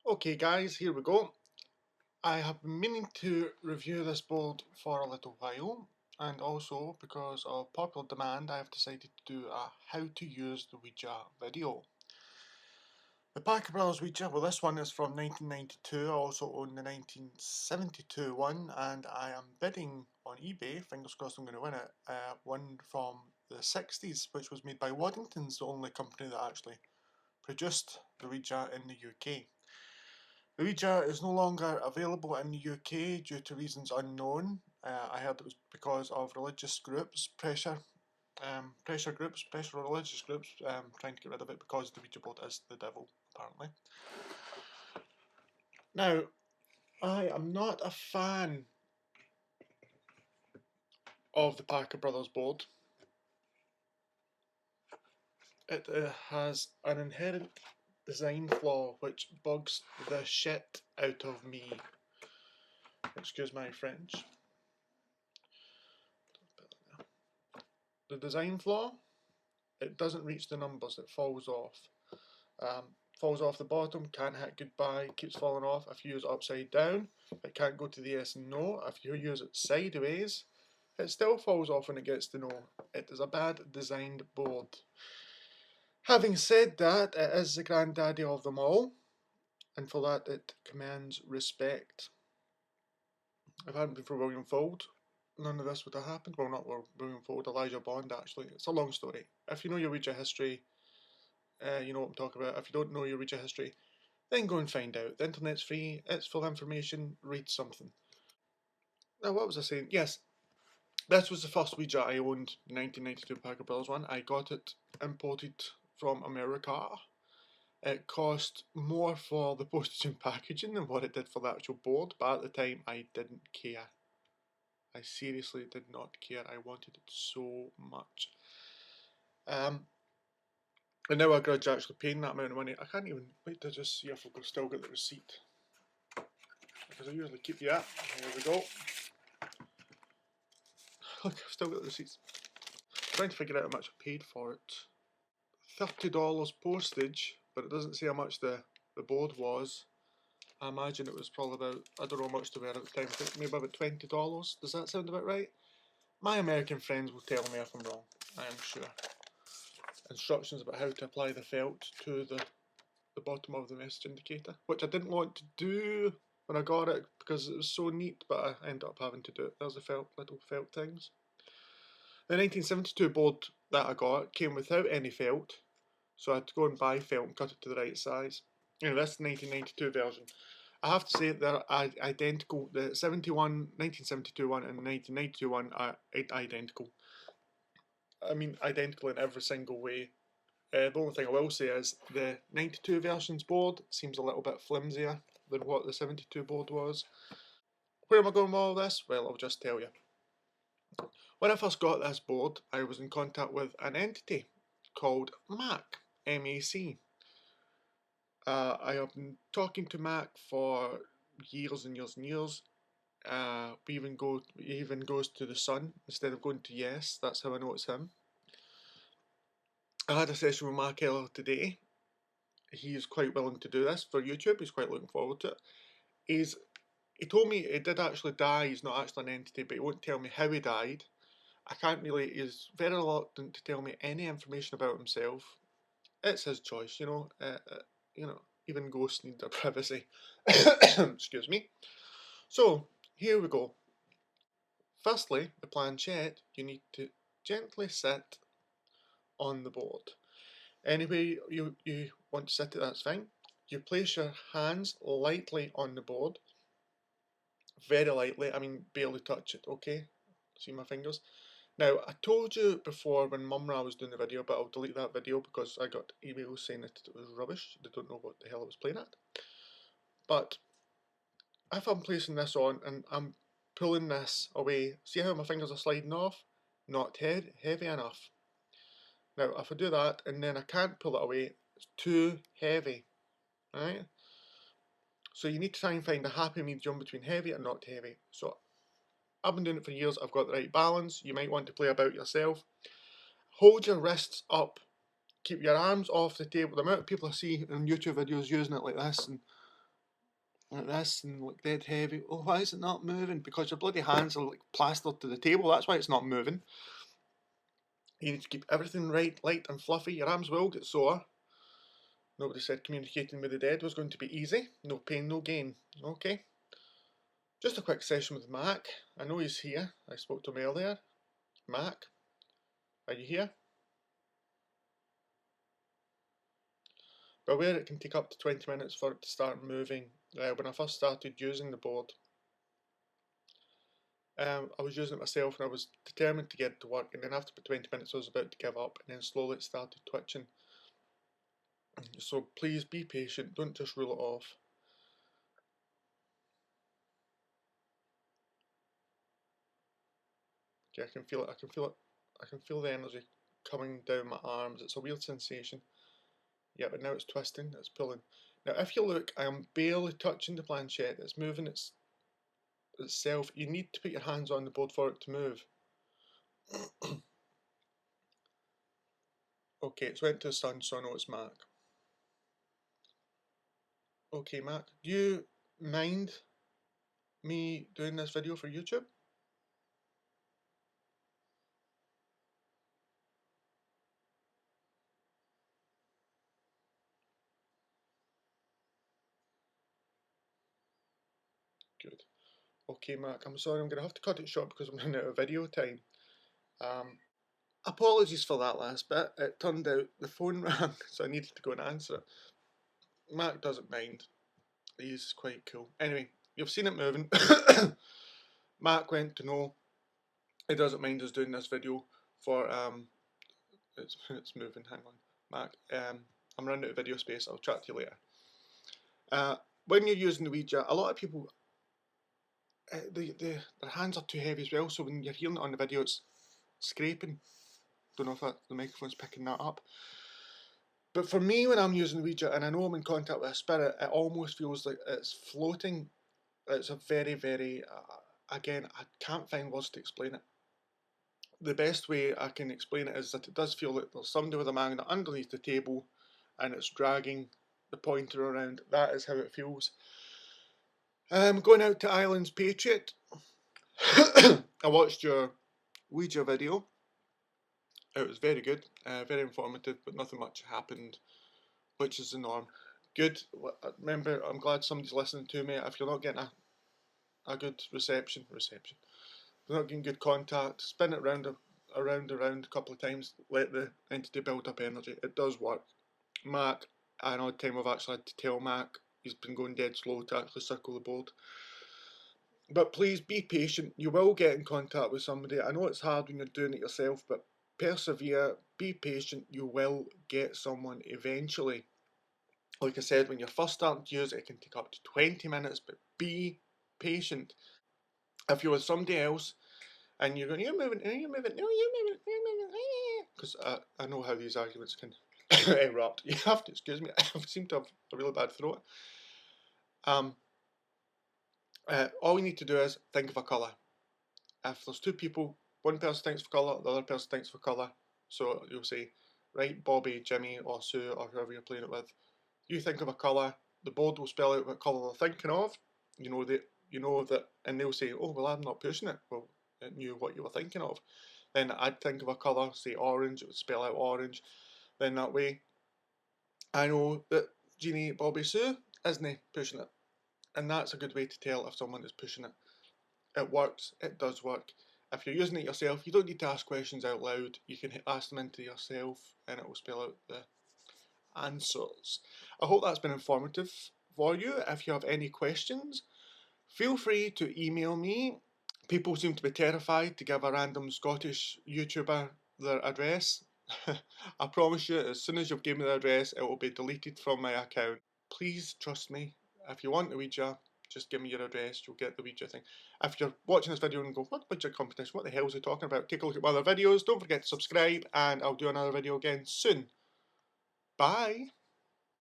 Okay guys, here we go. I have been meaning to review this board for a little while, and also because of popular demand I have decided to do a how to use the Ouija video. The Parker Brothers Ouija, well this one is from 1992, I also own the 1972 one, and I am bidding on eBay, fingers crossed I'm going to win it, one from the 60s which was made by Waddington's, the only company that actually produced the Ouija in the UK. The Ouija is no longer available in the UK due to reasons unknown. I heard it was because of religious groups, pressure religious groups trying to get rid of it because the Ouija board is the devil, apparently. Now, I am not a fan of the Parker Brothers board. It has an inherent design flaw which bugs the shit out of me. Excuse my French. The design flaw, it doesn't reach the numbers, it falls off. Falls off the bottom, can't hit goodbye, keeps falling off. If you use it upside down, it can't go to the yes and no. If you use it sideways, it still falls off when it gets to no. It is a bad designed board. Having said that, it is the granddaddy of them all, and for that it commands respect. If it hadn't been for William Fuld, none of this would have happened. Well, not William Fuld, Elijah Bond actually. It's a long story. If you know your Ouija history, you know what I'm talking about. If you don't know your Ouija history, then go and find out. The internet's free, it's full information, read something. Now, what was I saying? Yes, this was the first Ouija I owned, the 1992 Parker Brothers one. I got it imported from America. It cost more for the postage and packaging than what it did for the actual board, but at the time I didn't care. I seriously did not care. I wanted it so much. And now I grudge actually paying that amount of money. I can't even wait to just see if I've still got the receipt, because I usually keep the app. Here we go. Look, I've still got the receipts. I'm trying to figure out how much I paid for it. $30 postage, but it doesn't say how much the board was. I imagine it was probably about, I don't know how much they were at the time, I think maybe about $20. Does that sound about right? My American friends will tell me if I'm wrong, I am sure. Instructions about how to apply the felt to the bottom of the message indicator, which I didn't want to do when I got it because it was so neat, but I ended up having to do it. There's the little felt things. The 1972 board that I got came without any felt, so I had to go and buy felt and cut it to the right size. Anyway, that's the 1992 version. I have to say they're identical. The 1972 one and the 1992 one are identical. I mean, identical in every single way. The only thing I will say is the 92 version's board seems a little bit flimsier than what the 72 board was. Where am I going with all this? Well, I'll just tell you. When I first got this board, I was in contact with an entity called Marc, M-A-C. I have been talking to Marc for years and years and years. We even goes to the sun instead of going to yes. That's how I know it's him. I had a session with Marc earlier today. He is quite willing to do this for YouTube. He's quite looking forward to it. He told me he did actually die. He's not actually an entity, but he won't tell me how he died. I can't really. He's very reluctant to tell me any information about himself. It's his choice, you know. Even ghosts need their privacy. Excuse me. So here we go. Firstly, the planchette, you need to gently sit on the board. Any way you want to sit it, that's fine. You place your hands lightly on the board. Very lightly, I mean barely touch it, okay? See my fingers? Now, I told you before when Mumra was doing the video, but I'll delete that video because I got emails saying that it was rubbish. They don't know what the hell I was playing at. But if I'm placing this on and I'm pulling this away, see how my fingers are sliding off? Not heavy enough. Now, if I do that and then I can't pull it away, it's too heavy, right? So you need to try and find a happy medium between heavy and not heavy. So I've been doing it for years, I've got the right balance. You might want to play about yourself. Hold your wrists up, keep your arms off the table. The amount of people I see in YouTube videos using it like this, and like this and like dead heavy. Oh, why is it not moving? Because your bloody hands are like plastered to the table. That's why it's not moving. You need to keep everything right, light and fluffy. Your arms will get sore. Nobody said communicating with the dead was going to be easy. No pain, no gain. Okay. Just a quick session with Marc. I know he's here. I spoke to him earlier. Marc, are you here? But where it can take up to 20 minutes for it to start moving. When I first started using the board, I was using it myself and I was determined to get it to work, and then after about 20 minutes I was about to give up, and then slowly it started twitching. So please be patient, don't just rule it off. Okay, I can feel it, I can feel the energy coming down my arms. It's a weird sensation. Yeah, but now it's twisting, it's pulling. Now if you look, I am barely touching the planchette, it's moving itself. You need to put your hands on the board for it to move. Okay, it's went to the sun, so I know it's Marc. Okay, Marc, do you mind me doing this video for YouTube? Good. Okay, Marc, I'm sorry, I'm going to have to cut it short because I'm running out of video time. Apologies for that last bit. It turned out the phone rang, so I needed to go and answer it. Marc doesn't mind. He's quite cool. Anyway, you've seen it moving. Marc went to know he doesn't mind us doing this video for it's moving. Hang on, Marc. I'm running out of video space. I'll chat to you later. When you're using the Ouija, a lot of people their hands are too heavy as well. So when you're hearing it on the video, it's scraping. Don't know if the microphone's picking that up. But for me, when I'm using Ouija and I know I'm in contact with a spirit, it almost feels like it's floating. It's a very, very, again, I can't find words to explain it. The best way I can explain it is that it does feel like there's somebody with a magnet underneath the table and it's dragging the pointer around. That is how it feels. Going out to Ireland's Patriot. I watched your Ouija video. It was very good, very informative, but nothing much happened, which is the norm. Good. Remember, I'm glad somebody's listening to me. If you're not getting a good reception, if you're not getting good contact, spin it around a couple of times, let the entity build up energy. It does work. Marc, an odd time I've actually had to tell Marc, he's been going dead slow to actually circle the board. But please be patient. You will get in contact with somebody. I know it's hard when you're doing it yourself, but persevere, be patient. You will get someone eventually. Like I said, when you're first starting to use it, it can take up to 20 minutes, but be patient. If you're with somebody else and you're going, you're moving, no, you're moving, because I know how these arguments can erupt. You have to, excuse me, I seem to have a really bad throat. All you need to do is think of a colour. If there's two people, one person thinks of colour, the other person thinks of colour, so you'll say, right, Bobby, Jimmy, or Sue, or whoever you're playing it with, you think of a colour, the board will spell out what colour they're thinking of, you know that, and they'll say, oh, well, I'm not pushing it. Well, it knew what you were thinking of. Then I'd think of a colour, say orange, it would spell out orange. Then that way, I know that Jeannie, Bobby, Sue isn't pushing it. And that's a good way to tell if someone is pushing it. It works, it does work. If you're using it yourself, you don't need to ask questions out loud. You can ask them into yourself and it will spell out the answers. I hope that's been informative for you. If you have any questions, feel free to email me. People seem to be terrified to give a random Scottish YouTuber their address. I promise you, as soon as you've given me the address, it will be deleted from my account. Please trust me. If you want the Ouija, just give me your address, you'll get the Ouija thing. If you're watching this video and go, what Ouija competition, what the hell is he talking about? Take a look at my other videos, don't forget to subscribe, and I'll do another video again soon. Bye!